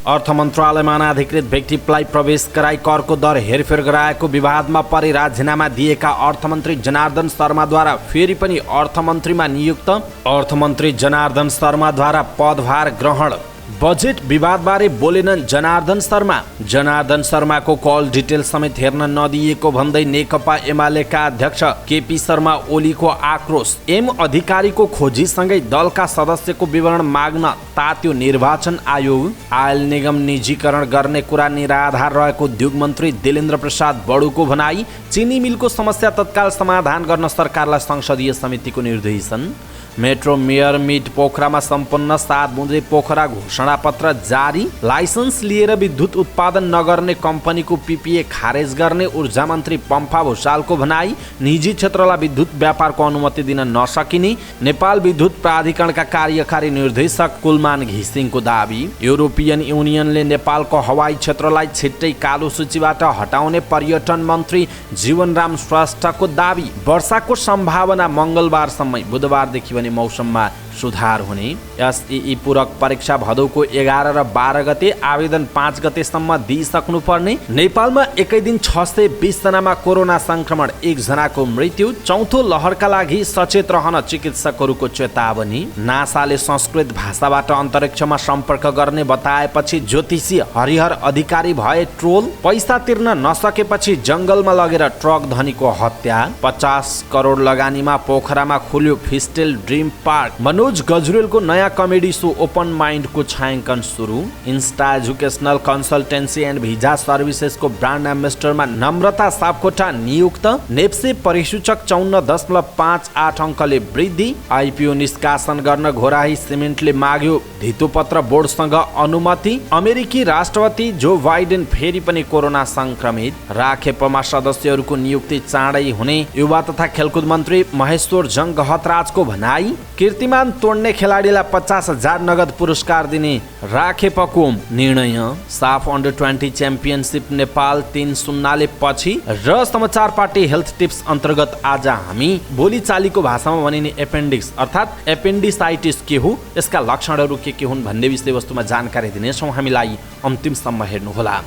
अर्थ मन्त्रालयमा अनाधिकृत व्यक्तिलाई प्रवेश गराई करको दर हेरफेर गराएको विवादमा परि राजीनामा दिएका अर्थमन्त्री जनार्दन शर्माद्वारा फेरि पनि अर्थमन्त्रीमा नियुक्त। अर्थमन्त्री जनार्दन शर्माद्वारा पदभार ग्रहण। बजेट विवादबारे बोलेनन् जनार्दन शर्मा। जनार्दन शर्माको कल डिटेल समेत हेर्न नदिएको भन्दै नेकपा एमालेका अध्यक्ष केपी शर्मा ओलीको आक्रोश। एम अधिकारीको खोजीसँगै दलका सदस्यको विवरण माग्न तात्यो निर्वाचन आयोग। आयल निगम निजीकरण गर्ने कुरा निराधार रहेको उद्योग मन्त्री दिलेन्द्र प्रसाद बडुको भनाई। चिनी मिलको समस्या तत्काल समाधान गर्न सरकारलाई संसदीय समितिको निर्देशन। मेट्रो मेयर मिट पोखरामा सम्पन्न 7 बुँदे पोखरा घोषणापत्र जारी। लाइसेन्स लिएर विद्युत उत्पादन नगर्ने कम्पनीको पिपिए खारेज गर्ने ऊर्जा मन्त्री पम्फा भूषालको भनाई। निजी क्षेत्रलाई विद्युत व्यापारको अनुमति दिन नसकिने नेपाल विद्युत प्राधिकरणका कार्यकारी निर्देशक कुलमान घिसिङको दावी। युरोपियन युनियनले नेपालको हवाई क्षेत्रलाई छिट्टै कालो सूचीबाट हटाउने पर्यटन मन्त्री जीवनराम श्रेष्ठको दावी। वर्षाको सम्भावना मङ्गलबारसम्म, बुधबारदेखि भने मौसममा सुधार हुने। एसईई पूरक परीक्षा भदौको 11 र 12 गते, आवेदन 5 गतेसम्म दिइसक्नुपर्ने। नेपालमा एकै दिन 620 जनामा कोरोना संक्रमण, 1 जनाको मृत्यु। चौथो लहरका लागि सचेत रहन चिकित्सकहरूको चेतावनी। नासाले संस्कृत भाषाबाट अन्तरिक्षमा सम्पर्क गर्ने बताएपछि ज्योतिषी हरिहर अधिकारी भए ट्रोल। पैसा तिर्न नसकेपछि जंगलमा लगेर ट्रक धनीको हत्या। 50 करोड लगानीमा पोखरामा खुल्यो फिस्टेल ड्रिम पार्क। मनोज गजरेलको नयाँ कमेडी सो ओपन माइन्डको छायाङ्कन सुरु। Insta educational consultancy and visa सर्भिसेसको ब्रान्ड एम्बेसडरमा नम्रता सापकोटा नियुक्त। नेप्से परिसूचक 54.58 अङ्कले वृद्धि। आइपिओ निष्कासन गर्न घोराही सिमेन्टले माग्यो धितोपत्र बोर्डसँग अनुमति। अमेरिकी राष्ट्रपति जो बाइडेन फेरि पनि कोरोना संक्रमित। राखेपमा सदस्यहरूको नियुक्ति चाँडै हुने युवा तथा खेलकुद मन्त्री महेश्वर जङ गहतराजको भनाई। कीर्तिमान तोड्ने खेलाडीलाई 50,000 नगद पुरस्कार दिने राखेपको निर्णय। साफ अन्डर 20 च्याम्पियनसिप नेपाल 3-0 पछि। र समाचार पार्टी हेल्थ टिप्स अन्तर्गत आज हामी बोलीचालीको भाषामा भनिने एपेन्डिक्स अर्थात् एपेन्डिसाइटिस के हो, यसका लक्षणहरू के हुन् भन्ने विषयवस्तुमा जानकारी दिनेछौँ। हामीलाई अन्तिमसम्म हेर्नुहोला।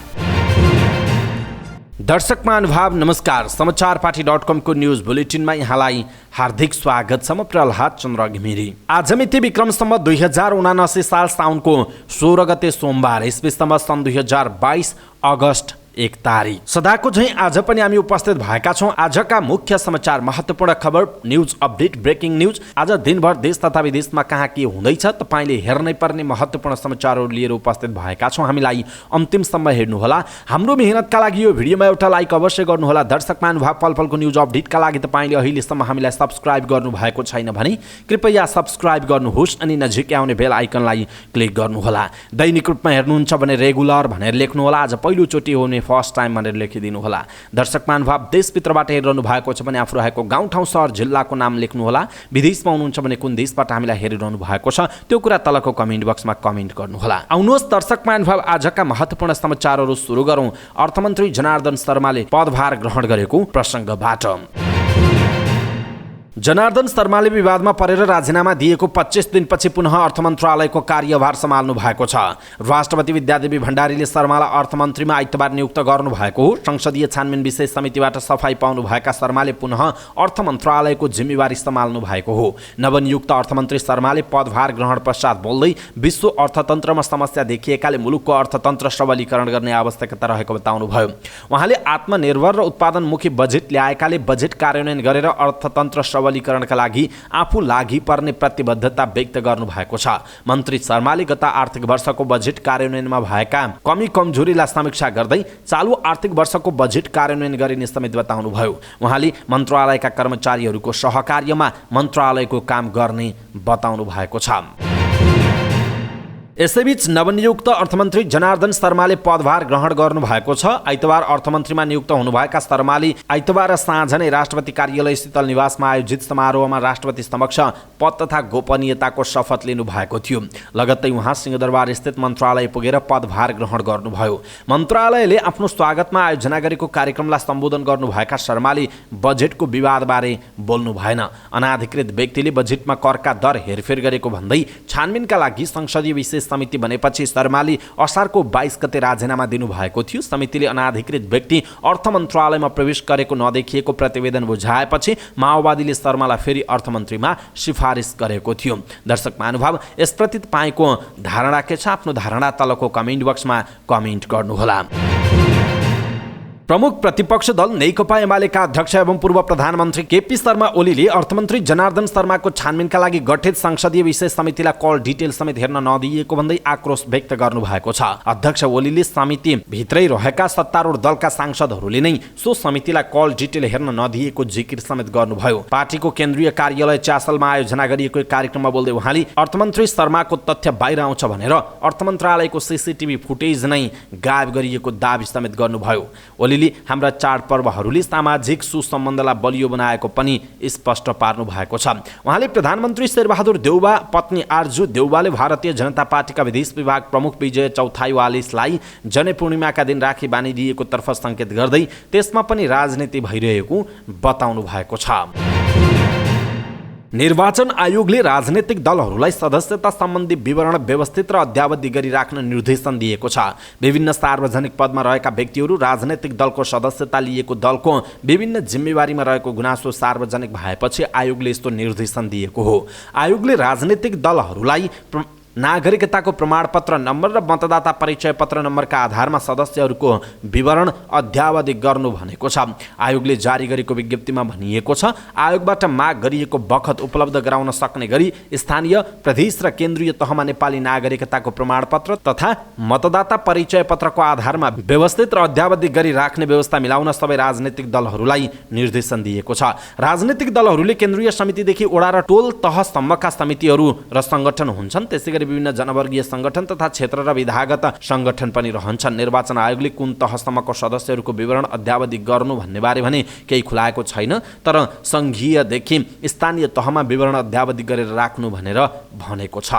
दर्शक महानुभाव नमस्कार। समाचारपाटी.com को न्यूज बुलेटिनमा यहाँलाई हार्दिक स्वागत छ। म प्रहलाद चन्द्र घिमिरे। आज मिति विक्रम सम्वत 2079 साल साउनको 16 गते सोमबार, इस्वीसम्म सन् 2022 अगस्त 1 तारिक। सदाको झैं आज पनि हामी उपस्थित भएका छौं। आजका मुख्य समाचार, महत्त्वपूर्ण खबर, न्यूज अपडेट, ब्रेकिङ न्यूज। आज दिनभर देश तथा विदेशमा कहाँ के हुँदैछ तपाईले हेर्नै पर्ने महत्त्वपूर्ण समाचारहरू लिएर उपस्थित भएका छौं। हामीलाई अन्तिमसम्म हेर्नुहोला। हाम्रो मेहनतका लागि यो भिडियोमा एउटा लाइक अवश्य गर्नुहोला। दर्शक महानुभाव, पलपलको न्यूज अपडेटका लागि तपाईले अहिलेसम्म हामीलाई सब्स्क्राइब गर्नु भएको छैन भने कृपया सब्स्क्राइब गर्नुहोस् अनि नजिकै आउने बेल आइकनलाई क्लिक गर्नुहोला। दैनिक रूपमा हेर्नुहुन्छ भने रेगुलर भनेर लेख्नुहोला। आज पहिलोचोटि हो फर्स्ट टाइम भनेर लेखिदिनु होला। दर्शक महानुभाव, देशभित्रबाट हेरिरहनु भएको छ भने आफू रहेको गाउँ ठाउँ सहर जिल्लाको नाम लेख्नुहोला। विदेशमा हुनुहुन्छ भने कुन देशबाट हामीलाई हेरिरहनु भएको छ त्यो कुरा तलको कमेन्ट बक्समा कमेन्ट गर्नुहोला। आउनुहोस् दर्शक महानुभाव, आजका महत्त्वपूर्ण समाचारहरू सुरु गरौँ अर्थमन्त्री जनार्दन शर्माले पदभार ग्रहण गरेको प्रसङ्गबाट। जनार्दन शर्माले विवादमा परेर राजीनामा दिएको 25 दिनपछि पुनः अर्थ मन्त्रालयको कार्यभार सम्हाल्नु भएको छ। राष्ट्रपति विद्यादेवी भण्डारीले शर्मालाई अर्थमन्त्रीमा आइतबार नियुक्त गर्नु भएको हो। संसदीय छानबिन विशेष समितिबाट सफाई पाउनु भएका शर्माले पुनः अर्थ मन्त्रालयको जिम्मेवारी सम्हाल्नु भएको हो। नवनियुक्त अर्थमन्त्री शर्माले पदभार ग्रहण पश्चात बोल्दै विश्व अर्थतन्त्रमा समस्या देखिएकाले मुलुकको अर्थतन्त्र सबलीकरण गर्ने आवश्यकता रहेको बताउनुभयो। उहाँले आत्मनिर्भर र उत्पादनमुखी बजेट ल्याएकाले बजेट कार्यान्वयन गरेर अर्थतन्त्र सबलीकरणका लागि आफू लागि पर्ने प्रतिबद्धता व्यक्त गर्नु भएको छ। मन्त्री शर्माले गत आर्थिक वर्षको बजेट कार्यान्वयनमा भएका कमी कमजोरीलाई समीक्षा गर्दै चालु आर्थिक वर्षको बजेट कार्यान्वयन गरिने समेत बताउनुभयो। उहाँले मन्त्रालयका कर्मचारीहरूको सहकार्यमा मन्त्रालयको काम गर्ने बताउनु भएको छ। यसैबीच नवनियुक्त अर्थमन्त्री जनार्दन शर्माले पदभार ग्रहण गर्नु भएको छ। आइतबार अर्थमन्त्रीमा नियुक्त हुनुभएका शर्माले आइतबार साँझ नै राष्ट्रपति कार्यालय शीतल निवासमा आयोजित समारोहमा राष्ट्रपति समक्ष पद तथा गोपनीयताको शपथ लिनु भएको थियो। लगत्तै उहाँ सिंहदरबार स्थित मन्त्रालय पुगेर पदभार ग्रहण गर्नुभयो। मन्त्रालयले आफ्नो स्वागतमा आयोजना गरेको कार्यक्रमलाई सम्बोधन गर्नुभएका शर्माले बजेटको विवादबारे बोल्नु भएन। अनाधिकृत व्यक्तिले बजेटमा करका दर हेरफेर गरेको भन्दै छानबिनका लागि संसदीय विशेष समिति बनेपछि शर्माले असारको 22 गते राजीनामा दिनुभएको थियो। समितिले अनाधिकृत व्यक्ति अर्थ मन्त्रालयमा प्रवेश गरेको नदेखिएको प्रतिवेदन बुझाएपछि माओवादीले शर्मालाई फेरि अर्थमन्त्रीमा सिफारिस गरेको थियो। दर्शक महानुभाव, यसप्रति तपाईँको धारणा के छ? आफ्नो धारणा तलको कमेन्ट बक्समा कमेन्ट गर्नुहोला। प्रमुख प्रतिपक्ष दल नेकपा एमालेका अध्यक्ष एवं पूर्व प्रधानमन्त्री केपी शर्मा ओलीले अर्थमन्त्री जनार्दन शर्माको छानबिनका लागि गठित संसदीय विशेष समितिलाई कल डिटेल समेत हेर्न नदिएको भन्दै आक्रोश व्यक्त गर्नुभएको छ। अध्यक्ष ओलीले समिति भित्रै रहेका सत्तारूढ दलका सांसदहरूले नै सो समितिलाई कल डिटेल हेर्न नदिएको जिकिर समेत गर्नुभयो। पार्टीको केन्द्रीय कार्यालय च्यासलमा आयोजना गरिएको कार्यक्रममा बोल्दै उहाँले अर्थमन्त्री शर्माको तथ्य बाहिर आउँछ भनेर अर्थमन्त्रालयको सीसीटीभी फुटेज नै गायब गरिएको दावी समेत गर्नुभयो। ओलीले हाम्रा चाडपर्वहरूले सामाजिक सुसम्बन्धलाई बलियो बनाएको पनि स्पष्ट पार्नु भएको छ। उहाँले प्रधानमन्त्री शेरबहादुर देउबा, पत्नी आरजू देउबाले भारतीय जनता पार्टीका विदेश विभाग प्रमुख विजय चौथाईवालिसलाई जनै पूर्णिमाका दिन राखी बाँधिदिएको तर्फ सङ्केत गर्दै त्यसमा पनि राजनीति भइरहेको बताउनु भएको छ। निर्वाचन आयोगले राजनीतिक दलहरूलाई सदस्यता सम्बन्धी विवरण व्यवस्थित र अद्यावधि गरी राख्न निर्देशन दिएको छ। विभिन्न सार्वजनिक पदमा रहेका व्यक्तिहरू राजनीतिक दलको सदस्यता लिएको दलको विभिन्न जिम्मेवारीमा रहेको गुनासो सार्वजनिक भएपछि आयोगले यस्तो निर्देशन दिएको हो। आयोगले राजनीतिक दलहरूलाई नागरिकताको प्रमाणपत्र नम्बर र मतदाता परिचय पत्र नम्बरका आधारमा सदस्यहरूको विवरण अद्यावधि गर्नु भनेको छ। आयोगले जारी गरेको विज्ञप्तिमा भनिएको छ, आयोगबाट माग गरिएको बखत उपलब्ध गराउन सक्ने गरी स्थानीय, प्रदेश र केन्द्रीय तहमा नेपाली नागरिकताको प्रमाणपत्र तथा मतदाता परिचय पत्रको आधारमा व्यवस्थित र अद्यावधि गरी राख्ने व्यवस्था मिलाउन सबै राजनीतिक दलहरूलाई निर्देशन दिएको छ। राजनीतिक दलहरूले केन्द्रीय समितिदेखि वडा र टोल तहसम्मका समितिहरू र सङ्गठन हुन्छन्। त्यसै विभिन्न जनवर्गीय संगठन तथा क्षेत्र र विधागत संगठन पनि रहन्छन्। निर्वाचन आयोगले कुन तहसम्मको सदस्यहरूको विवरण अद्यावधि गर्नु भन्ने बारे भने केही खुलाएको छैन, तर संघीयदेखि स्थानीय तहमा विवरण अद्यावधि गरेर राख्नु भनेर भनेको छ।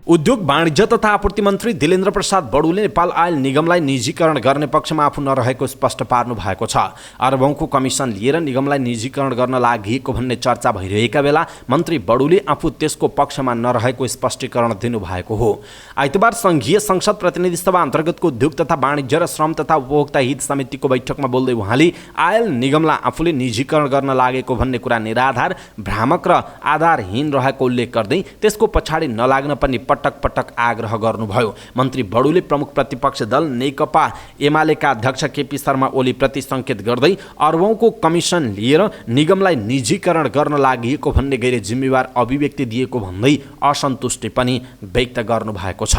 उद्योग वाणिज्य तथा आपूर्ति मन्त्री दिलेन्द्र प्रसाद बडुले नेपाल आयल निगमलाई निजीकरण गर्ने पक्षमा आफू नरहेको स्पष्ट पार्नु भएको छ। अरबौंको कमिसन लिएर निगमलाई निजीकरण गर्न लागि भन्ने चर्चा भइरहेका बेला मन्त्री बडुले आफू त्यसको पक्षमा नरहेको स्पष्टीकरण दिनुभएको हो। आइतबार संघीय संसद प्रतिनिधि सभा अन्तर्गतको उद्योग तथा वाणिज्य र श्रम तथा उपभोक्ता हित समितिको बैठकमा बोल्दै उहाँले आयल निगमलाई आफूले निजीकरण गर्न लागेको भन्ने कुरा निराधार, भ्रामक र आधारहीन रहेको उल्लेख गर्दै त्यसको पछाडि नलाग्न पनि पटक पटक आग्रह गर्नुभयो। मन्त्री बडुले प्रमुख प्रतिपक्ष दल नेकपा एमालेका अध्यक्ष केपी शर्मा ओली प्रति सङ्केत गर्दै अरबौंको कमिसन लिएर निगमलाई निजीकरण गर्न लागि भन्ने गैर जिम्मेवार अभिव्यक्ति दिएको भन्दै असन्तुष्टि पनि व्यक्त गर्नुभएको छ।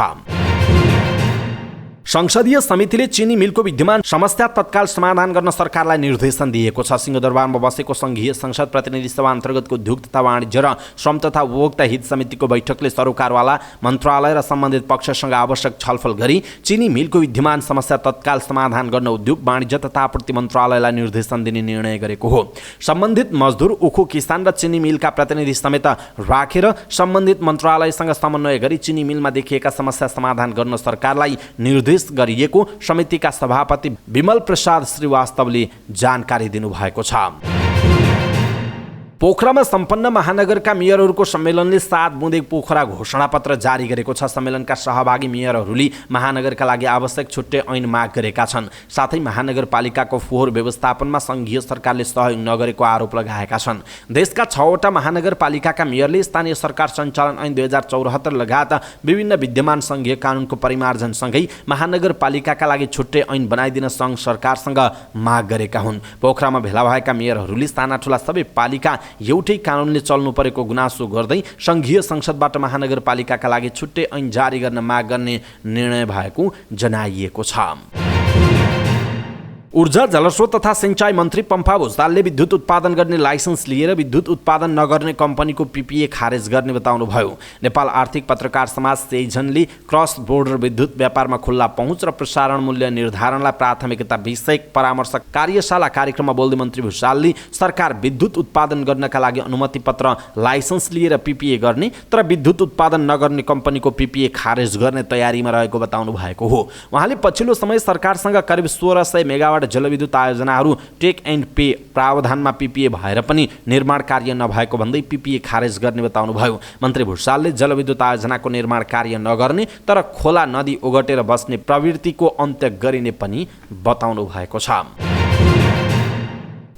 संसदीय समितिले चिनी मिलको विद्यमान समस्या तत्काल समाधान गर्न सरकारलाई निर्देशन दिएको छ। सिंहदरबारमा बसेको संघीय संसद प्रतिनिधि सभा अन्तर्गतको उद्योग तथा वाणिज्य र श्रम तथा उपभोक्ता हित समितिको बैठकले सरोकारवाला मन्त्रालय र सम्बन्धित पक्षसँग आवश्यक छलफल गरी चिनी मिलको विद्यमान समस्या तत्काल समाधान गर्न उद्योग वाणिज्य तथा आपूर्ति मन्त्रालयलाई निर्देशन दिने निर्णय गरेको हो। सम्बन्धित मजदुर, उखु किसान र चिनी मिलका प्रतिनिधि समेत राखेर सम्बन्धित मन्त्रालयसँग समन्वय गरी चिनी मिलमा देखिएका समस्या समाधान गर्न सरकारलाई निर्देश गरिएको समितिका सभापति विमल प्रसाद श्रीवास्तवले जानकारी दिनुभएको छ। पोखरामा सम्पन्न महानगरका मेयरहरूको सम्मेलनले 7 बुँदे पोखरा घोषणापत्र जारी गरेको छ। सम्मेलनका सहभागी मेयरहरूले महानगरका लागि आवश्यक छुट्टै ऐन माग गरेका छन्। साथै महानगरपालिकाको फोहोर व्यवस्थापनमा सङ्घीय सरकारले सहयोग नगरेको आरोप लगाएका छन्। देशका 6वटा महानगरपालिकाका मेयरले स्थानीय सरकार सञ्चालन ऐन 2074 लगायत विभिन्न विद्यमान सङ्घीय कानुनको परिमार्जनसँगै महानगरपालिकाका लागि छुट्टै ऐन बनाइदिन सङ्घ सरकारसँग माग गरेका हुन्। पोखरामा भेला भएका मेयरहरूले साना ठुला सबै पालिका एउटै कानुनले चल्नु परेको गुनासो गर्दै संघीय संसदबाट महानगरपालिकाका लागि छुट्टै ऐन जारी गर्न माग गर्ने निर्णय भएको जनाइएको छ। ऊर्जा, जलस्रोत तथा सिंचाई मन्त्री पम्फा भुजतालले विद्युत उत्पादन गर्ने लाइसेन्स लिएर विद्युत उत्पादन नगर्ने कम्पनीको पीपीए खारेज गर्ने बताउनुभयो। नेपाल आर्थिक पत्रकार समाज सेजनले क्रस बोर्डर विद्युत व्यापारमा खुल्ला पहुँच र प्रसारण मूल्य निर्धारणलाई प्राथमिकता विषयक परामर्श कार्यशाला कार्यक्रममा बोल्दै मन्त्री भुजतालले सरकार विद्युत उत्पादन गर्नका लागि अनुमति पत्र लाइसेन्स लिएर पीपीए गर्ने तर विद्युत उत्पादन नगर्ने कम्पनीको पीपीए खारेज गर्ने तयारीमा रहेको बताउनु भएको हो। उहाँले पछिल्लो समय सरकारसँग करिब 1600 मेगावाट स्क्वाड जलविद्युत आयोजनाहरू टेक एन्ड पे प्रावधानमा पिपिए भएर पनि निर्माण कार्य नभएको भन्दै पिपिए खारेज गर्ने बताउनुभयो। मन्त्री भुषालले जलविद्युत आयोजनाको निर्माण कार्य नगर्ने तर खोला नदी ओगटेर बस्ने प्रवृत्तिको अन्त्य गरिने पनि बताउनु भएको छ।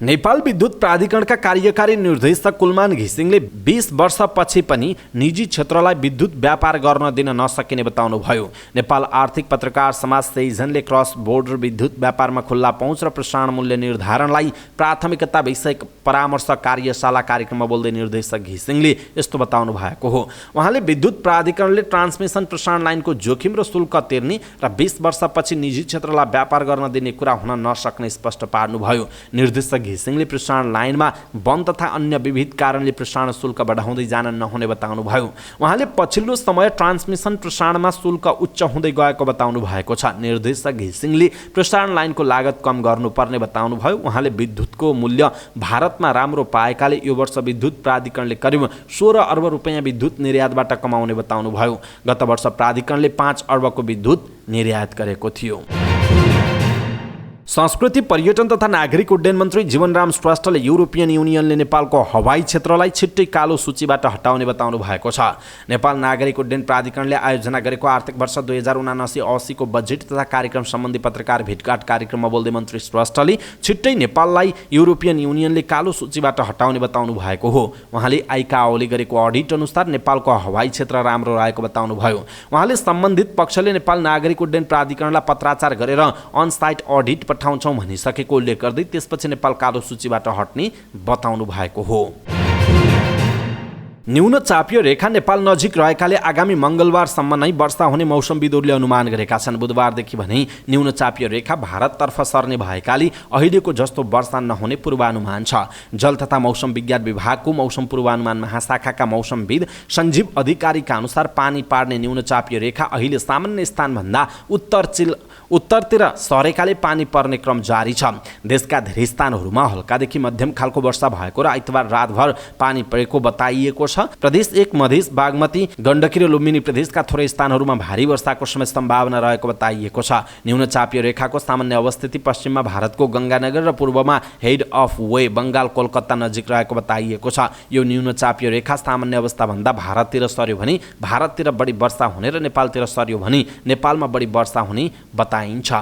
नेपाल विद्युत प्राधिकरणका कार्यकारी निर्देशक कुलमान घिसिङले 20 वर्षपछि पनि निजी क्षेत्रलाई विद्युत व्यापार गर्न दिन नसकिने बताउनुभयो। नेपाल आर्थिक पत्रकार समाज सेइजनले क्रस बोर्डर विद्युत व्यापारमा खुल्ला पहुँच र प्रसारण मूल्य निर्धारणलाई प्राथमिकता विषयक परामर्श कार्यशाला कार्यक्रममा बोल्दै निर्देशक घिसिङले यस्तो बताउनु भएको हो। उहाँले विद्युत प्राधिकरणले ट्रान्समिसन प्रसारण लाइनको जोखिम र शुल्क तिर्ने र 20 वर्षपछि निजी क्षेत्रलाई व्यापार गर्न दिने कुरा हुन नसक्ने स्पष्ट पार्नुभयो। निर्देशक घिसिङले प्रसारण लाइनमा वन तथा अन्य विविध कारणले प्रसारण शुल्क बढाउँदै जान नहुने बताउनुभयो। उहाँले पछिल्लो समय ट्रान्समिसन प्रसारणमा शुल्क उच्च हुँदै गएको बताउनु भएको छ। निर्देशक घिसिङले प्रसारण लाइनको लागत कम गर्नुपर्ने बताउनुभयो। उहाँले विद्युतको मूल्य भारतमा राम्रो पाएकाले यो वर्ष विद्युत प्राधिकरणले करिब 16 अर्ब रुपैयाँ विद्युत निर्यातबाट कमाउने बताउनुभयो। गत वर्ष प्राधिकरणले 5 अर्बको विद्युत निर्यात गरेको थियो। संस्कृति पर्यटन तथा नागरिक उड्डयन मन्त्री जीवनराम श्रेष्ठले युरोपियन युनियनले नेपालको हवाई क्षेत्रलाई छिट्टै कालो सूचीबाट हटाउने बताउनु भएको छ। नेपाल नागरिक उड्डयन प्राधिकरणले आयोजना गरेको आर्थिक वर्ष 2079-80 को बजेट तथा कार्यक्रम सम्बन्धी पत्रकार भेटघाट कार्यक्रममा बोल्दै मन्त्री श्रेष्ठले छिट्टै नेपाललाई युरोपियन युनियनले कालो सूचीबाट हटाउने बताउनु भएको हो। उहाँले आइकाओले गरेको अडिट अनुसार नेपालको हवाई क्षेत्र राम्रो रहेको बताउनुभयो। उहाँले सम्बन्धित पक्षले नेपाल नागरिक उड्डयन प्राधिकरणलाई पत्राचार गरेर अनसाइट अडिट पठाउँछौँ भनिसकेको उल्लेख गर्दै त्यसपछि नेपाल कालो सूचीबाट हट्ने बताउनु भएको हो। न्यून चापियो रेखा नेपाल नजिक रहेकाले आगामी मङ्गलबारसम्म नै वर्षा हुने मौसमविदहरूले अनुमान गरेका छन्। बुधबारदेखि भने न्यून चापियो रेखा भारततर्फ सर्ने भएकाले अहिलेको जस्तो वर्षा नहुने पूर्वानुमान छ। जल तथा मौसम विज्ञान विभागको मौसम पूर्वानुमान महाशाखाका मौसमविद सञ्जीव अधिकारीका अनुसार पानी पार्ने न्यून चापियो रेखा अहिले सामान्य स्थानभन्दा उत्तरतिर सरेकाले पानी पर्ने क्रम जारी छ। देशका धेरै स्थानहरूमा हल्कादेखि मध्यम खालको वर्षा भएको र आइतबार रातभर पानी परेको बताइएको छ। प्रदेश 1 मधेस बागमती गण्डकी र लुम्बिनी प्रदेशका थोरै स्थानहरूमा भारी वर्षाको समेत सम्भावना रहेको बताइएको छ। न्यून चापियो रेखाको सामान्य अवस्थिति पश्चिममा भारतको गङ्गानगर र पूर्वमा हेड अफ वे बङ्गाल कोलकाता नजिक रहेको बताइएको छ। यो न्यून चापियो रेखा सामान्य अवस्थाभन्दा भारततिर सर्यो भने भारततिर बढी वर्षा हुने र नेपालतिर सर्यो भने नेपालमा बढी वर्षा हुने बताइन्छ।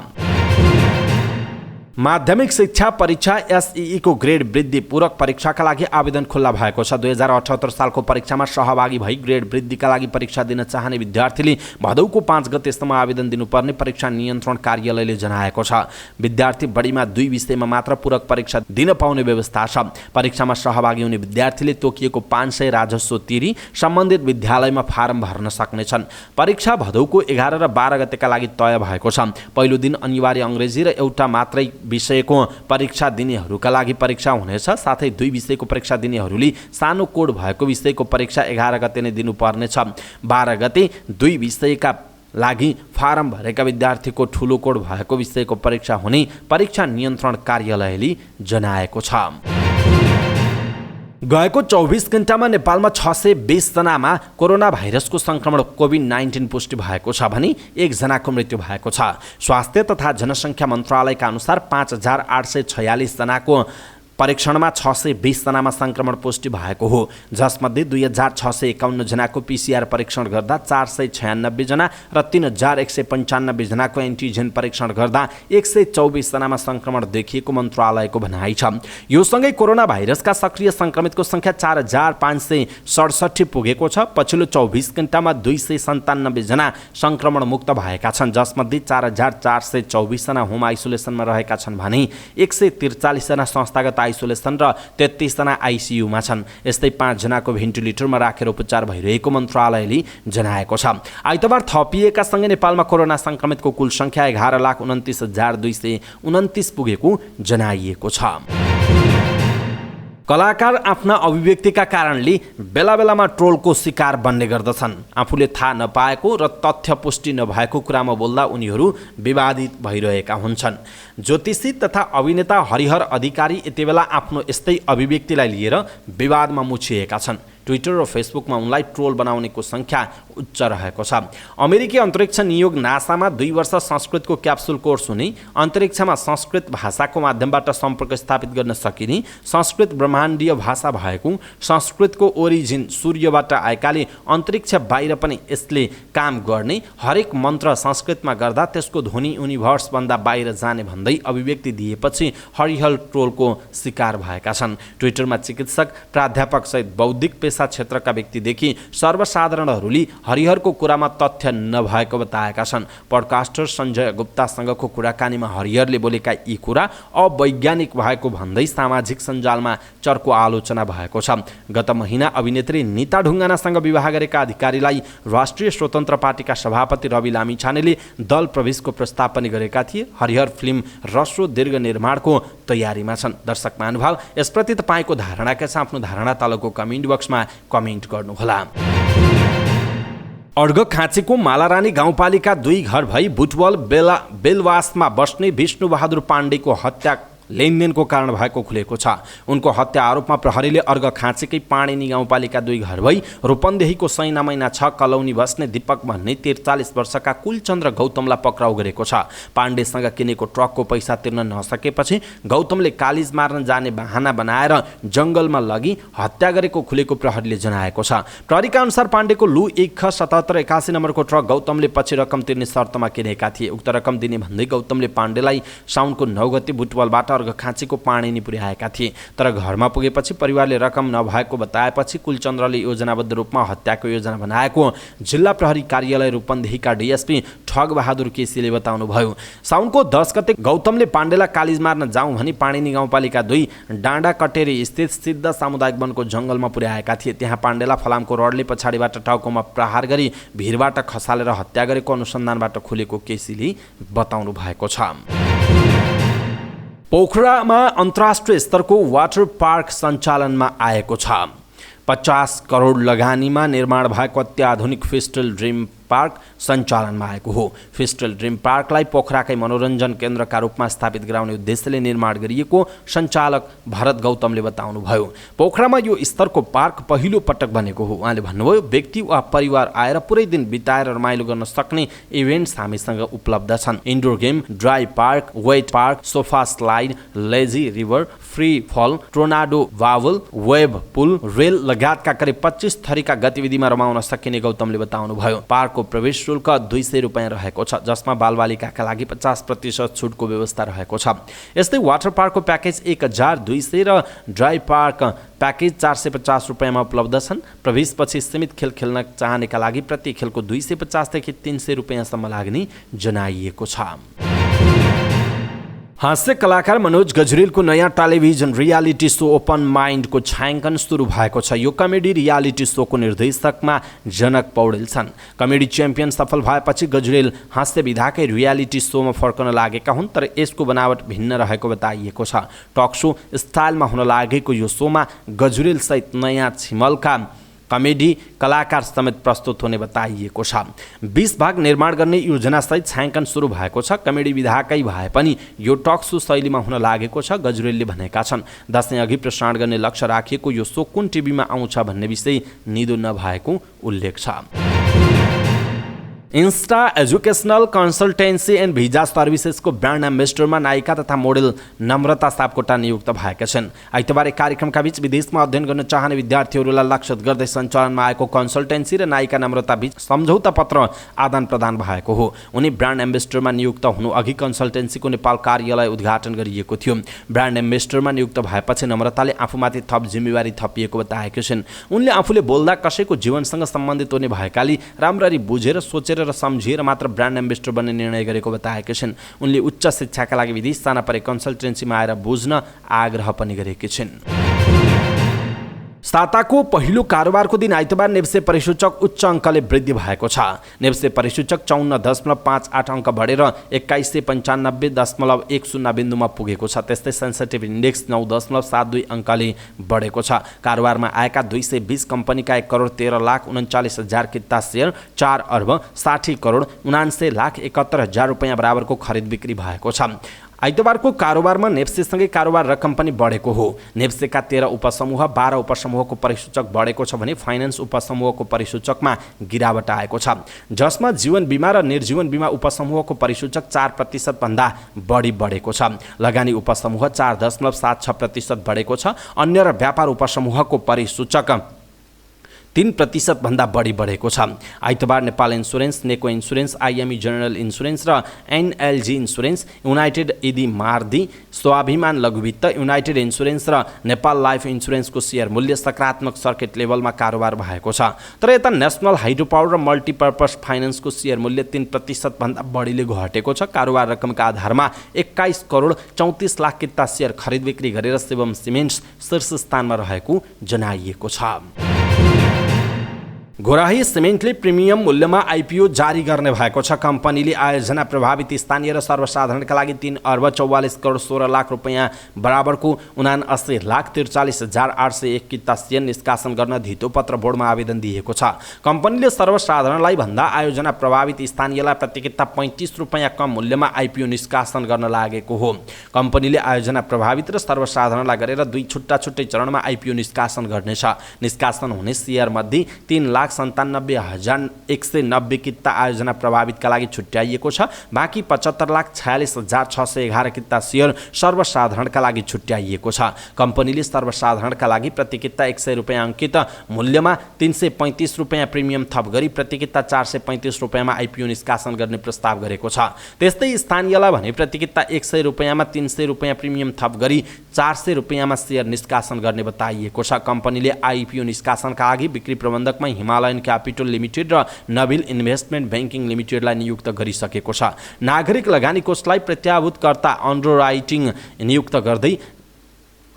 माध्यमिक शिक्षा परीक्षा एसईई को ग्रेड वृद्धि पूरक परीक्षाका लागि आवेदन खुल्ला भएको छ। 2078 सालको परीक्षामा सहभागी भई ग्रेड वृद्धिका लागि परीक्षा दिन चाहने विद्यार्थीले भदौको 5 गतेसम्म आवेदन दिनुपर्ने परीक्षा नियन्त्रण कार्यालयले जनाएको छ। विद्यार्थी बढीमा 2 विषयमा मात्र पूरक परीक्षा दिन पाउने व्यवस्था छ। परीक्षामा सहभागी हुने विद्यार्थीले तोकिएको 500 राजस्व तिरी सम्बन्धित विद्यालयमा फारम भर्न सक्नेछन्। परीक्षा भदौको 11 र 12 गतेका लागि तय भएको छ। पहिलो दिन अनिवार्य अङ्ग्रेजी र एउटा मात्रै विषयको परीक्षा दिनेहरूका लागि परीक्षा हुनेछ। साथै 2 विषयको परीक्षा दिनेहरूले सानो कोड भएको विषयको परीक्षा 11 गते नै दिनुपर्नेछ। 12 गते 2 विषयका लागि फारम भरेका विद्यार्थीको ठुलो कोड भएको विषयको परीक्षा हुने परीक्षा नियन्त्रण कार्यालयले जनाएको छ। गएको 24 घण्टामा नेपालमा 620 जनामा कोरोना भाइरसको संक्रमण कोभिड-19 पुष्टि भएको छ भने 1 जनाको मृत्यु भएको छ। स्वास्थ्य तथा जनसङ्ख्या मन्त्रालयका अनुसार 5846 जनाको परीक्षणमा 620 जनामा संक्रमण पुष्टि भएको हो। जसमध्ये 2651 जनाको पीसीआर परीक्षण गर्दा 496 जना र 3195 जनाको एन्टिजेन परीक्षण गर्दा 124 जनामा संक्रमण देखिएको मन्त्रालयको भनाइ छ। यो सँगै कोरोना भाइरसका सक्रिय संक्रमितको संख्या 4567 पुगेको छ। पछिल्लो 24 घण्टामा 297 जना संक्रमण मुक्त भएका छन्। जसमध्ये 4424 जना होम आइसोलेसनमा रहेका छन् भने 143 जना संस्थागत आइसोलेसन र 33 जना आइसियुमा छन्। यस्तै 5 जनाको भेन्टिलेटरमा राखेर उपचार भइरहेको मन्त्रालयले जनाएको छ। आइतबार थपिएका सँगै नेपालमा कोरोना संक्रमितको कुल संख्या 11,29,229 पुगेको जनाइएको छ। कलाकार आफ्ना अभिव्यक्तिका कारणले बेला बेलामा ट्रोलको शिकार बन्ने गर्दछन्। आफूले थाहा नपाएको र तथ्य पुष्टि नभएको कुरामा बोल्दा उनीहरू विवादित भइरहेका हुन्छन्। ज्योतिषी तथा अभिनेता हरिहर अधिकारी यति बेला आफ्नो यस्तै अभिव्यक्तिलाई लिएर विवादमा मुछिएका छन्। ट्विटर र फेसबुकमा उनलाई ट्रोल बनाउनेको सङ्ख्या उच्च रहेको छ। अमेरिकी अन्तरिक्ष नियोग नासामा 2 वर्ष संस्कृतको क्याप्सुल कोर्स हुने, अन्तरिक्षमा संस्कृत भाषाको माध्यमबाट सम्पर्क स्थापित गर्न सकिने, संस्कृत ब्रह्माण्डीय भाषा भएको, संस्कृतको ओरिजिन सूर्यबाट आएकाले अन्तरिक्ष बाहिर पनि यसले काम गर्ने, हरेक मन्त्र संस्कृतमा गर्दा त्यसको ध्वनि युनिभर्सभन्दा बाहिर जाने भन्दै अभिव्यक्ति दिएपछि हरिहर ट्रोलको शिकार भएका छन्। ट्विटरमा चिकित्सक, प्राध्यापक सहित बौद्धिक पेशा क्षेत्रका व्यक्तिदेखि सर्वसाधारणहरूले हरिहरको कुरामा तथ्य नभएको बताएका छन्। पडकास्टर सञ्जय गुप्तासँगको कुराकानीमा हरिहरले बोलेका यी कुरा अवैज्ञानिक भएको भन्दै सामाजिक सञ्जालमा चर्को आलोचना भएको छ। गत महिना अभिनेत्री नीता ढुङ्गानासँग विवाह गरेका अधिकारीलाई राष्ट्रिय स्वतन्त्र पार्टीका सभापति रवि लामिछानेले दल प्रवेशको प्रस्ताव पनि गरेका थिए। हरिहर फिल्म रसो दीर्घ निर्माणको तयारीमा छन्। दर्शक महानुभाव, यसप्रति तपाईँको धारणा के छ? आफ्नो धारणा तलको कमेन्ट बक्समा कमेन्ट गर्नुहोला। अर्घखाँचीको मालारानी गाउँपालिका 2 घर भई बुटवल बेलवासमा बस्ने विष्णुबहादुर पाण्डेको हत्या लेनदेनको कारण भएको खुलेको छ। उनको हत्या आरोपमा प्रहरीले अर्घखाँचीकै पाणिनी गाउँपालिका 2 घर भई रूपन्देहीको सैना मैना 6 कलौनी बस्ने दीपक भन्ने 43 वर्षका कुलचन्द्र गौतमलाई पक्राउ गरेको छ। पाण्डेसँग किनेको ट्रकको पैसा तिर्न नसकेपछि गौतमले कालिज मार्न जाने बहाना बनाएर जङ्गलमा लगी हत्या गरेको खुलेको प्रहरीले जनाएको छ। प्रहरीका अनुसार पाण्डेको लु 1ख7781 नम्बरको ट्रक गौतमले पछि रकम तिर्ने शर्तमा किनेका थिए। उक्त रकम दिने भन्दै गौतमले पाण्डेलाई साउनको 9 गते बुटवलबाट अर्घखाँचीको पाणिनी पुर्याएका थिए। तर घरमा पुगेपछि परिवारले रकम नभएको बताएपछि कुलचन्द्रले योजनाबद्ध रूपमा हत्याको योजना बनाएको जिल्ला प्रहरी कार्यालय रूपन्देहीका डीएसपी ठगबहादुर केसीले बताउनुभयो। साउनको 10 गते गौतमले पाण्डेलाई कालिज मार्न जाउँ भनी पाणिनी गाउँपालिका 2 डाँडा कटेरी स्थित सिद्ध सामुदायिक वनको जङ्गलमा पुर्याएका थिए। त्यहाँ पाण्डेलाई फलामको रडले पछाडिबाट टाउकोमा प्रहार गरी भिरबाट खसालेर हत्या गरेको अनुसन्धानबाट खुलेको केसीले बताउनु भएको छ। पोखरामा अन्तर्राष्ट्रिय स्तरको वाटर पार्क सञ्चालनमा आएको छ। 50 करोड लगानीमा निर्माण भएको अत्याधुनिक फिस्टल ड्रिम पार्क सञ्चालनमा आएको हो। फिस्टल ड्रिम पार्कलाई पोखराकै मनोरञ्जन केन्द्रका रूपमा स्थापित गराउने उद्देश्यले निर्माण गरिएको सञ्चालक भरत गौतमले बताउनुभयो। पोखरामा यो स्तरको पार्क पहिलो पटक बनेको हो। उहाँले भन्नुभयो, व्यक्ति वा परिवार आएर पुरै दिन बिताएर रमाइलो गर्न सक्ने इभेन्ट्स हामीसँग उपलब्ध छन्। Indoor game, dry park, wet park, sofa slide, lazy river, free fall, tornado bubble, wave pool, rail लगायतका करिब 25 थरीका गतिविधिमा रमाउन सकिने गौतमले बताउनुभयो। पार्कको प्रवेश शुल्क 200 रुपियाँ रहेको छ, जसमा बालबालिकाका लागि 50% छुटको व्यवस्था रहेको छ। यस्तै वाटर पार्कको प्याकेज 1200 र ड्राई पार्क प्याकेज 450 रुपियाँमा उपलब्ध छन्। प्रवेशपछि सीमित खेल खेल्न चाहनेका लागि प्रति खेलको 250 देखि 300 रुपियाँसम्म लाग्ने जनाइएको छ। हास्य कलाकार मनोज गजरेलको नयाँ टेलिभिजन रियालिटी सो ओपन माइन्डको छायाङ्कन सुरु भएको छ। यो कमेडी रियालिटी सोको निर्देशकमा जनक पौडेल छन्। कमेडी च्याम्पियन सफल भएपछि गजरेल हास्य विधाकै रियालिटी सोमा फर्कन लागेका हुन्, तर यसको बनावट भिन्न रहेको बताइएको छ। टक सो स्टाइलमा हुन लागेको यो सोमा गजरेल सहित नयाँ छिमलका कमेडी कलाकार समेत प्रस्तुत होने बताइएको छ। 20 भाग निर्माण गर्ने योजनासहित छायाङ्कन सुरु भएको छ। कमेडी विधाकै भए पनि यो टक सो शैलीमा हुन लागेको छ, गजरेलले भनेका छन्। दशैं अघि प्रसारण गर्ने लक्ष्य राखिएको यो सो कुन टिभीमा आउँछ भन्ने विषय निदो नभएको उल्लेख छ। Insta educational consultancy and visa सर्भिसेसको ब्रान्ड एम्बेसडरमा नायिका तथा मोडेल नम्रता सापकोटा नियुक्त भएका छन्। आइतबारे कार्यक्रमका बीच विदेशमा अध्ययन गर्न चाहने विद्यार्थीहरूलाई लक्षित गर्दै सञ्चालनमा आएको कन्सल्टेन्सी र नायिका नम्रता बीच सम्झौता पत्र आदान प्रदान भएको हो। उनी ब्रान्ड एम्बेसडरमा नियुक्त हुनु अघि कन्सल्टेन्सीको नेपाल कार्यालय उद्घाटन गरिएको थियो। ब्रान्ड एम्बेसडरमा नियुक्त भएपछि नम्रताले आफूमाथि थप जिम्मेवारी थपिएको बताएकी छिन्। उनले आफूले बोल्दा कसैको जीवनसँग सम्बन्धित हुने भएकाले राम्ररी बुझेर सोचेर र सम्झिएर मात्र ब्रान्ड एम्बेसडर बन्ने निर्णय गरेको बताएकी छिन्। उनले उच्च शिक्षाका लागि विदेश जान परे कन्सल्टेन्सीमा आएर बुझ्न आग्रह पनि गरेकी छिन्। साताको पहिलो कारोबारको दिन आइतबार नेप्से परिसूचक उच्च अङ्कले वृद्धि भएको छ। नेप्से परिसूचक 54.58 अङ्क बढेर 2195.10 बिन्दुमा पुगेको छ। त्यस्तै सेन्सिटिभ इन्डेक्स 9.72 अङ्कले बढेको छ। कारोबारमा आएका 220 कम्पनीका 1,13,39,000 किता सेयर 4,60,59,71,000 रुपियाँ बराबरको खरिद बिक्री भएको छ। आइतबारको कारोबारमा नेप्सेसँगै कारोबार रकम पनि बढेको हो। नेप्सेका 13 उपसमूह 12 उपसमूहको परिसूचक बढेको छ भने फाइनेन्स उपसमूहको परिसूचकमा गिरावट आएको छ, जसमा जीवन बिमा र निर्जीवन बिमा उपसमूहको परिसूचक 4% भन्दा बढी बढेको छ। लगानी उपसमूह 4.76% बढेको छ। अन्य र व्यापार उपसमूहको परिसूचक 3% भन्दा बढी बढेको छ। आइतबार Nepal insurance, Neco insurance, IME general insurance र NLG insurance, united Idi Mardi, Swabhiman Laghubitta, United insurance र नेपाल लाइफ इन्सुरेन्सको सेयर मूल्य सकारात्मक सर्किट लेभलमा कारोबार भएको छ। तर यता नेसनल हाइड्रो पावर र मल्टिपर्पज फाइनेन्सको सेयर मूल्य 3% भन्दा बढीले घटेको छ। कारोबार रकमका आधारमा 21 करोड 34 लाख किता सेयर खरिद बिक्री गरेर शिवम सिमेन्ट्स शीर्ष स्थानमा रहेको जनाइएको छ। गोराही सिमेन्टले प्रिमियम मूल्यमा आइपिओ जारी गर्ने भएको छ। कम्पनीले आयोजना प्रभावित स्थानीय र सर्वसाधारणका लागि 3 अर्ब 44 करोड 16 लाख रुपैयाँ बराबरको 79,43,801 किता सेयर निष्कासन गर्न धितोपत्र बोर्डमा आवेदन दिएको छ। कम्पनीले सर्वसाधारणलाई भन्दा आयोजना प्रभावित स्थानीयलाई प्रति किता 35 रुपैयाँ कम मूल्यमा आइपिओ निष्कासन गर्न लागेको हो। कम्पनीले आयोजना प्रभावित र सर्वसाधारणलाई गरेर 2 छुट्टा-छुट्टै चरणमा आइपिओ निष्कासन गर्नेछ। निष्कासन हुने सेयर मध्ये 3,97,190 किता आयोजना प्रभावितका लागि छुट्याइएको छ। बाँकी 75,46,611 किता सेयर सर्वसाधारणका लागि छुट्याइएको छ। कम्पनीले सर्वसाधारणका लागि प्रति किता 100 रुपैयाँ अङ्कित मूल्यमा 335 रुपैयाँ प्रिमियम थप गरी प्रति किता 435 रुपैयाँमा आइपिओ निष्कासन गर्ने प्रस्ताव गरेको छ। त्यस्तै स्थानीयलाई भने प्रति किता 100 रुपैयाँमा 300 रुपैयाँ प्रिमियम थप गरी 400 रुपैयाँमा सेयर निष्कासन गर्ने बताइएको छ। कम्पनीले आइपिओ निष्कासनका लागि बिक्री प्रबन्धकमा हिमालयन क्यापिटल लिमिटेड र नबिल इन्भेस्टमेन्ट ब्याङ्किङ लिमिटेडलाई नियुक्त गरिसकेको छ। नागरिक लगानी कोषलाई प्रत्याभूतकर्ता अन्डरराइटिङ नियुक्त गर्दै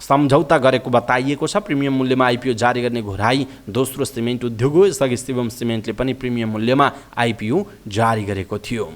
सम्झौता गरेको बताइएको छ। प्रिमियम मूल्यमा आइपिओ जारी गर्ने घोराई दोस्रो सिमेन्ट उद्योग हो। यसअघि शिवम सिमेन्टले पनि प्रिमियम मूल्यमा आइपिओ जारी गरेको थियो।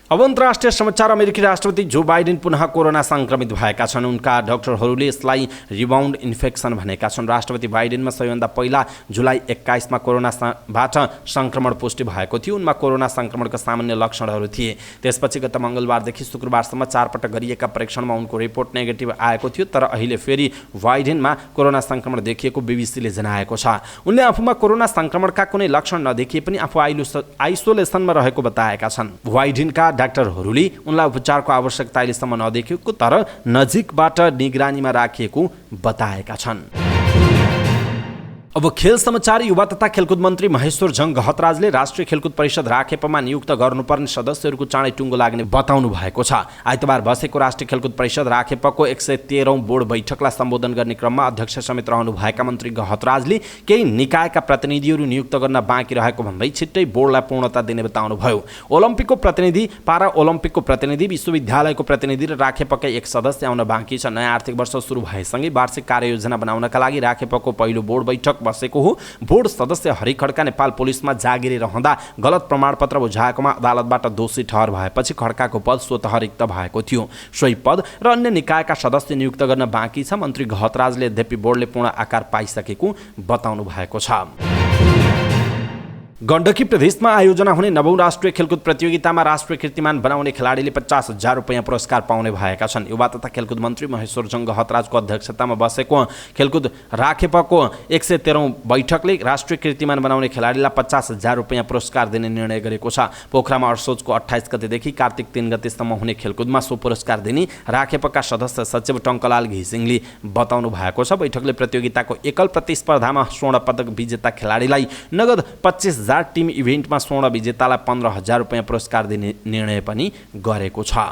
अब अन्तर्राष्ट्रिय समाचार। अमेरिकी राष्ट्रपति जो बाइडेन पुनः कोरोना संक्रमित भएका छन्। उनका डाक्टरहरूले यसलाई रिबाउन्ड इन्फेक्सन भनेका छन्। राष्ट्रपति बाइडेनमा सबैभन्दा पहिला जुलाई 21 मा कोरोनाबाट संक्रमण पुष्टि भएको थियो। उनमा कोरोना संक्रमणका सामान्य लक्षणहरू थिए। त्यसपछि गत मङ्गलबारदेखि शुक्रबारसम्म 4 पटक गरिएका परीक्षणमा उनको रिपोर्ट नेगेटिभ आएको थियो। तर अहिले फेरि बाइडेनमा कोरोना संक्रमण देखिएको बीबीसीले जनाएको छ। उनले आफूमा कोरोना संक्रमणका कुनै लक्षण नदेखिए पनि आफू आइसोलेसनमा रहेको बताएका छन्। बाइडेनका डाक्टरहरूले उनलाई उपचारको आवश्यकता अहिलेसम्म नदेखिएको तर नजिकबाट निगरानीमा राखिएको बताएका छन्। अब खेल समाचार। युवा तथा खेलकुद मन्त्री महेश्वर जङ गहतराजले राष्ट्रिय खेलकुद परिषद राखेपमा नियुक्त गर्नुपर्ने सदस्यहरूको चाँडै टुङ्गो लाग्ने बताउनु भएको छ। आइतबार बसेको राष्ट्रिय खेलकुद परिषद राखेपको 113औं बोर्ड बैठकलाई सम्बोधन गर्ने क्रममा अध्यक्ष समेत रहनुभएका मन्त्री गहतराजले केही निकायका प्रतिनिधिहरू नियुक्त गर्न बाँकी रहेको भन्दै छिट्टै बोर्डलाई पूर्णता दिने बताउनुभयो। ओलम्पिकको प्रतिनिधि, पारा ओलम्पिकको प्रतिनिधि, विश्वविद्यालयको प्रतिनिधि र राखेपकै एक सदस्य आउन बाँकी छ। नयाँ आर्थिक वर्ष सुरु भएसँगै वार्षिक कार्ययोजना बनाउनका लागि राखेपको पहिलो बोर्ड बैठक बसेको हो। बोर्ड सदस्य हरि खड्का नेपाल पुलिसमा जागिरी रहँदा गलत प्रमाणपत्र बुझाएकोमा अदालतबाट दोषी ठहर भएपछि खड्काको पद स्वतः रिक्त भएको थियो। सोही पद र अन्य निकायका सदस्य नियुक्त गर्न बाँकी छ। मन्त्री गहतराजले यद्यपि बोर्डले पूर्ण आकार पाइसकेको बताउनु भएको छ। गण्डकी प्रदेशमा आयोजना हुने 9औं राष्ट्रिय खेलकुद प्रतियोगितामा राष्ट्रिय कीर्तिमान बनाउने खेलाडीले 50,000 रुपैयाँ पुरस्कार पाउने भएका छन्। युवा तथा खेलकुद मन्त्री महेश्वर जङ गहतराजको अध्यक्षतामा बसेको खेलकुद राखेपको 113औं बैठकले राष्ट्रिय कीर्तिमान बनाउने खेलाडीलाई 50,000 रुपैयाँ पुरस्कार दिने निर्णय गरेको छ। पोखरामा असोजको 28 गतेदेखि कार्तिक 3 गतेसम्म हुने खेलकुदमा सो पुरस्कार दिने राखेपका सदस्य सचिव टङ्कलाल घिसिङले बताउनु भएको छ। बैठकले प्रतियोगिताको एकल प्रतिस्पर्धामा स्वर्ण पदक विजेता खेलाडीलाई नगद 25,000, टिम इभेन्टमा स्वर्ण विजेतालाई 15,000 रुपैयाँ पुरस्कार दिने निर्णय पनि गरेको छ।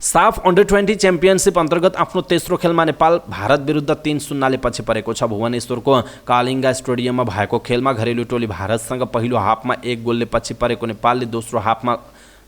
साफ अन्डर 20 च्याम्पियनसिप अन्तर्गत आफ्नो तेस्रो खेलमा नेपाल भारत विरुद्ध 3-0 पछि परेको छ। भुवनेश्वरको कालिङ्गा स्टेडियममा भएको खेलमा घरेलु टोली भारतसँग पहिलो हाफमा 1 गोलले पछि परेको नेपालले दोस्रो हाफमा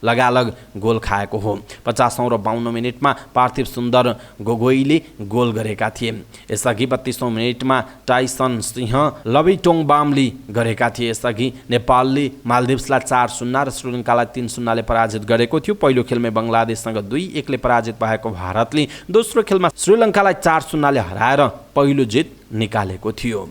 लगालग गोल खाएको हो। 50औं र 52औं मिनेटमा पार्थिव सुन्दर गोगोईले गोल गरेका थिए। यसअघि 32औं मिनेटमा टाइसन सिंह लबिटोङबामले गरेका थिए। यसअघि नेपालले मालदिभ्सलाई 4-0 र श्रीलङ्कालाई 3-0 पराजित गरेको थियो। पहिलो खेलमै बङ्गलादेशसँग 2-1 पराजित भएको भारतले दोस्रो खेलमा श्रीलङ्कालाई 4-0 हराएर पहिलो जित निकालेको थियो।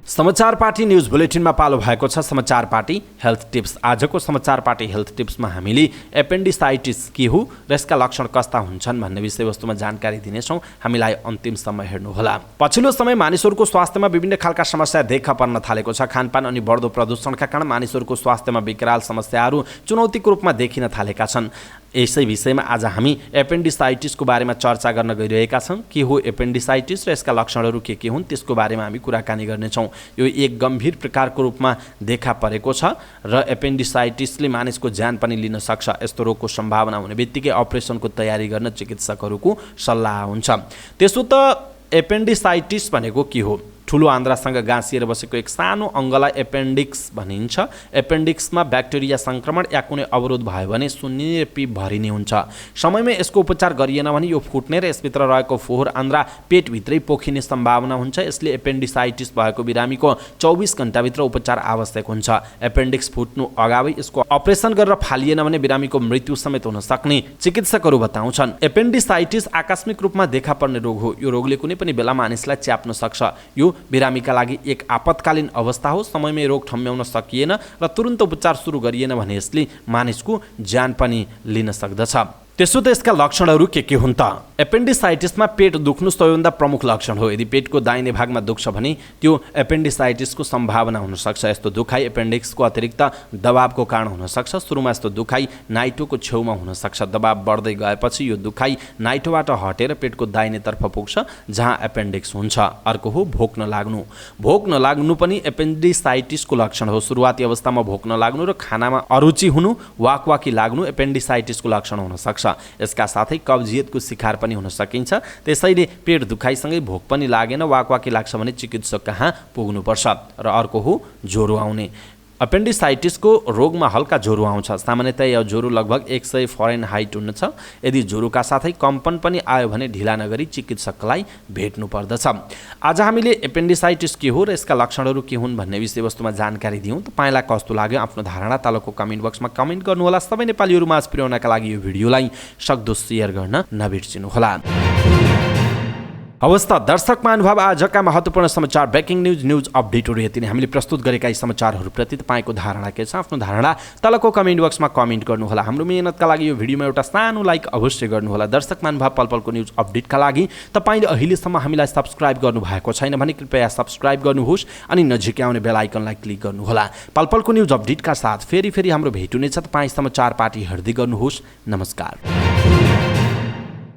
समाचार पार्टी न्युज बुलेटिनमा पालो भएको छ समाचार पार्टी हेल्थ टिप्स। आजको समाचार पार्टी हेल्थ टिप्समा हामीले एपेन्डिसाइटिस के हो र यसका लक्षण कस्ता हुन्छन् भन्ने विषयवस्तुमा जानकारी दिनेछौँ। हामीलाई अन्तिमसम्म हेर्नुहोला। पछिल्लो समय मानिसहरूको स्वास्थ्यमा विभिन्न खालका समस्या देखा पर्न थालेको छ। खानपान अनि बढ्दो प्रदूषणका कारण मानिसहरूको स्वास्थ्यमा विकराल समस्याहरू चुनौतीको रूपमा देखिन थालेका छन्। यसै विषयमा आज हामी एपेन्डिसाइटिसको बारेमा चर्चा गर्न गइरहेका छौँ। के हो एपेन्डिसाइटिस र यसका लक्षणहरू के हुन् त्यसको बारेमा हामी कुराकानी गर्नेछौँ। यो एक गम्भीर प्रकारको रूपमा देखा परेको छ र एपेन्डिसाइटिसले मानिसको ज्यान पनि लिन सक्छ। यस्तो रोगको सम्भावना हुने बित्तिकै अपरेसनको तयारी गर्न चिकित्सकहरूको सल्लाह हुन्छ। त्यसो त एपेन्डिसाइटिस भनेको के हो? ठुलो आन्द्रासँग गाँसिएर बसेको एक सानो अङ्गलाई एपेन्डिक्स भनिन्छ। एपेन्डिक्समा ब्याक्टेरिया सङ्क्रमण या कुनै अवरोध भयो भने सुन्निने पिप भरिने हुन्छ। समयमै यसको उपचार गरिएन भने यो फुट्ने र यसभित्र रहेको फोहोर आन्द्रा पेटभित्रै पोखिने सम्भावना हुन्छ। यसले एपेन्डिसाइटिस भएको बिरामीको 24 घण्टाभित्र उपचार आवश्यक हुन्छ। एपेन्डिक्स फुट्नु अगावै यसको अपरेसन गरेर फालिएन भने बिरामीको मृत्यु समेत हुन सक्ने चिकित्सकहरू बताउँछन्। एपेन्डिसाइटिस आकस्मिक रूपमा देखा पर्ने रोग हो। यो रोगले कुनै पनि बेला मानिसलाई च्याप्न सक्छ। यो बिरामीका लागि एक आपतकालीन अवस्था हो। समयमै रोग ठम्म्याउन सकिएन र तुरुन्त उपचार सुरु गरिएन भने यसले मानिसको ज्यान पनि लिन सक्दछ। त्यसो त यसका लक्षणहरू के हुन् त? एपेन्डिसाइटिसमा पेट दुख्नु सबैभन्दा प्रमुख लक्षण हो। यदि पेटको दाहिने भागमा दुख्छ भने त्यो एपेन्डिसाइटिसको सम्भावना हुनसक्छ। यस्तो दुखाइ एपेन्डिक्सको अतिरिक्त दबावको कारण हुनसक्छ। सुरुमा यस्तो दुखाइ नाइटोको छेउमा हुनसक्छ। दबाव बढ्दै गएपछि यो दुखाइ नाइटोबाट हटेर पेटको दाहिनेतर्फ पुग्छ जहाँ एपेन्डिक्स हुन्छ। अर्को हो भोक नलाग्नु। भोक नलाग्नु पनि एपेन्डिसाइटिसको लक्षण हो। सुरुवाती अवस्थामा भोक नलाग्नु र खानामा अरुचि हुनु, वाकवाकी लाग्नु एपेन्डिसाइटिसको लक्षण हुनसक्छ। यसका साथै कब्जियतको शिकार पनि हुन सकिन्छ। त्यसैले पेट दुखाइसँगै भोक पनि लागेन, वाकवाकी लाग्छ भने चिकित्सक कहाँ पुग्नुपर्छ। र अर्को हो ज्वरो आउने। एपेन्डिसाइटिसको रोगमा हल्का ज्वरो आउँछ। सामान्यतया यो ज्वरो लगभग 100 फरेनहाइट हुनेछ। यदि ज्वरोका साथै कम्पन पनि आयो भने ढिला नगरी चिकित्सकलाई भेट्नु पर्दछ। आज हामीले एपेन्डिसाइटिस के हो र यसका लक्षणहरू के हुन् भन्ने विषयवस्तुमा जानकारी दियौँ। तपाईँलाई कस्तो लाग्यो आफ्नो धारणा तलको कमेन्ट बक्समा कमेन्ट गर्नुहोला। सबै नेपालीहरू माझ पुर्याउनका लागि यो भिडियोलाई सक्दो सेयर गर्न नबिर्सिनुहोला। अवस्था दर्शक महानुभाव, आजका महत्त्वपूर्ण समाचार ब्रेकिङ न्युज अपडेटहरू यति नै। हामीले प्रस्तुत गरेका यी समाचारहरूप्रति तपाईँको धारणा के छ? आफ्नो धारणा तलको कमेन्ट बक्समा कमेन्ट गर्नुहोला। हाम्रो मेहनतका लागि यो भिडियोमा एउटा सानो लाइक अवश्य गर्नुहोला। दर्शक महानुभाव, पलपलको न्युज अपडेटका लागि तपाईँले अहिलेसम्म हामीलाई सब्सक्राइब गर्नुभएको छैन भने कृपया सब्सक्राइब गर्नुहोस् अनि नजिकै आउने बेल आइकनलाई क्लिक गर्नुहोला। पलपलको न्युज अपडेटका साथ फेरि हाम्रो भेट हुनेछ। तपाईँ समाचार पार्टी हेर्दै गर्नुहोस्। नमस्कार।